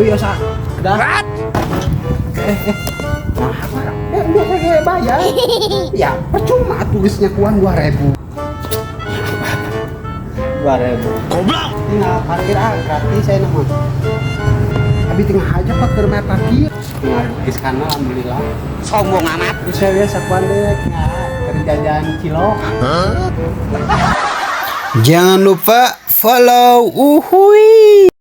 iya sa. Dah. Bayar. Ya percuma tulisnya kuan 2.000. 2.000. Goblok. Tinggal parkir gratis saya nama. Tapi tinggal aja pak ke rumah parkir. Tinggal di sana alhamdulillah. Sombong amat. Bisa biasa kuan deh. Kerja jajan cilok. Jangan lupa follow Uhuy.